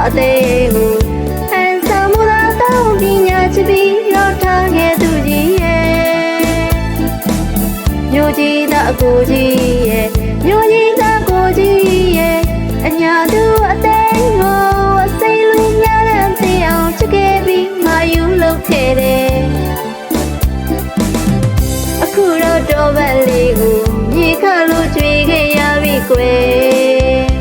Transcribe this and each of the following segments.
အသေးကိုဟန်ဆောင်မှုသာတောင်းပညာချပြီးရောက်ထားခဲ့သူကြီးရဲ့မျိုးကြီးသားအကိုကြီးရဲ့မျိုးကြီးသားကိုကြီးရဲ့အညာသူအသေးကိုအစိမ့်လူများတဲ့သိအောင်ချစ်ခဲ့ပြီးငါယူလုပ်ခဲ့တယ်အခုတော့တော်ပတ်လေးကိုမြေခါလို့ကြွေခဲ့ရပြီကွယ်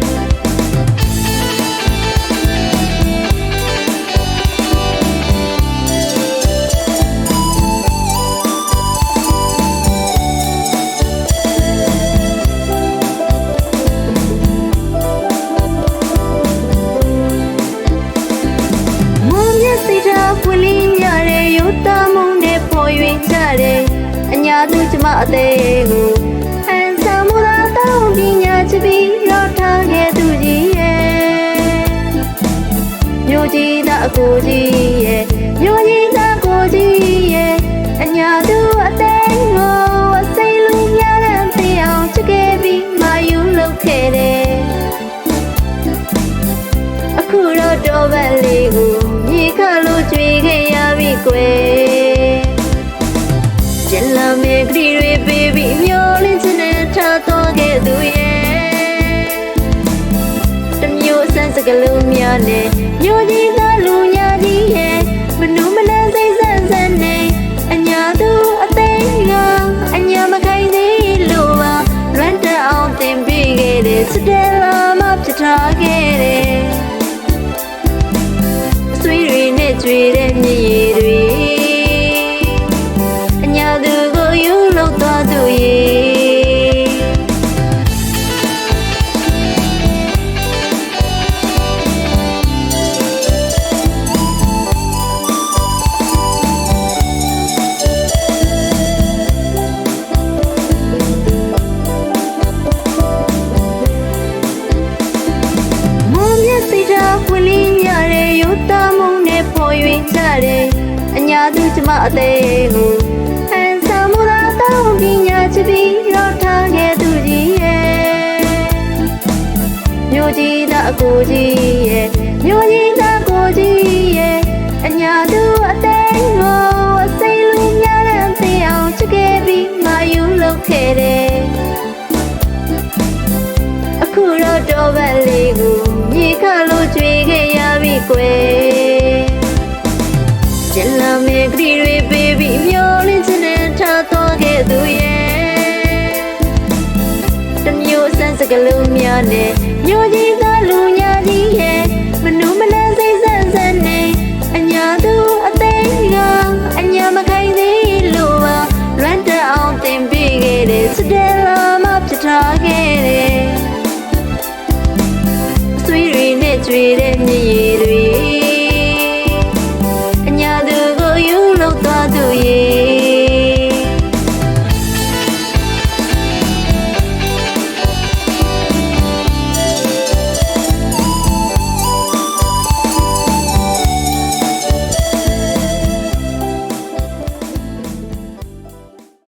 ဖွင့်လင်းရတဲ့ရုပ်သားမုံနဲ့ပေါ်၍ကြတဲ့အညာသူကျမအသေးကိုဟန်ဆောင်မှုသာတောင်းပညာချပြီးရောက်ထားခဲ့သူကြီးရဲ့မျိုးကြီးသားအကိုကြီးရဲ့မျိုးကြီးသားကိုကြီးရဲ့အညာသူအသေးကိုအစိမ့်လူများတဲ့သိအောင်ချစ်ခဲ့ပြီးငါယူလုပ်ခဲ့တယ်အခုတော့တော်ပတ်လေးကိုမြေခါလို့ကြွေခဲ့ရပြီကွယ်ကျန်လာမယ့်ခရီးတွေပေးပြီးမျောလင်းချင်တဲ့ထားတော့ခဲ့သူရဲ့တမျိုးစမ်းစကလုံးများနဲ့မျိုးကြီးသားလူညာကြီးရဲ့မနုမနှစိတ်ဆန်းဆန်းနဲ့အညာသူအသေးကအညာမခိုင်သေးလို့ပါလွမ်းတက်အောင်တင်ပေးခဲ့တဲ့စတဲလာမှဖြစ်ထားခဲ့တယ်ကျွေတဲ့မြေရည်တွေအညာသူကိုယူလို့သွားသူရဲ့မုံမျက်စိထားဖွင့်လင်းရတဲ့ရုပ်သားမုံပေါ်၍ကြတဲ့အညာသူကျမအသေးကိုဟန်ဆောင်မှုသာတောင်းပညာချပြီးရောက်ထားခဲ့သူကြီးရဲ့မျိုးကြီးသားအကိုကြီးရဲ့မျိုးကြီးသားကိုကြီးရဲ့အညာသူအသေးကိုအစိမ့်လူများတဲ့သိအောင်ချစ်ခဲ့ပြီးငါယူလုပ်ခဲ့တယ်အခုတော့တော်ပတ်လေးကိုမြေခါလို့ကြွေခဲ့ရပြီကွယ်ကျန်လာမယ့်ခရီးတွေပေးပြီးမျောလင်းချင်တဲ့ထားတော့ခဲ့သူရဲ့တမျိုးစမ်းစကလုံးများနဲ့မျိုးကြီး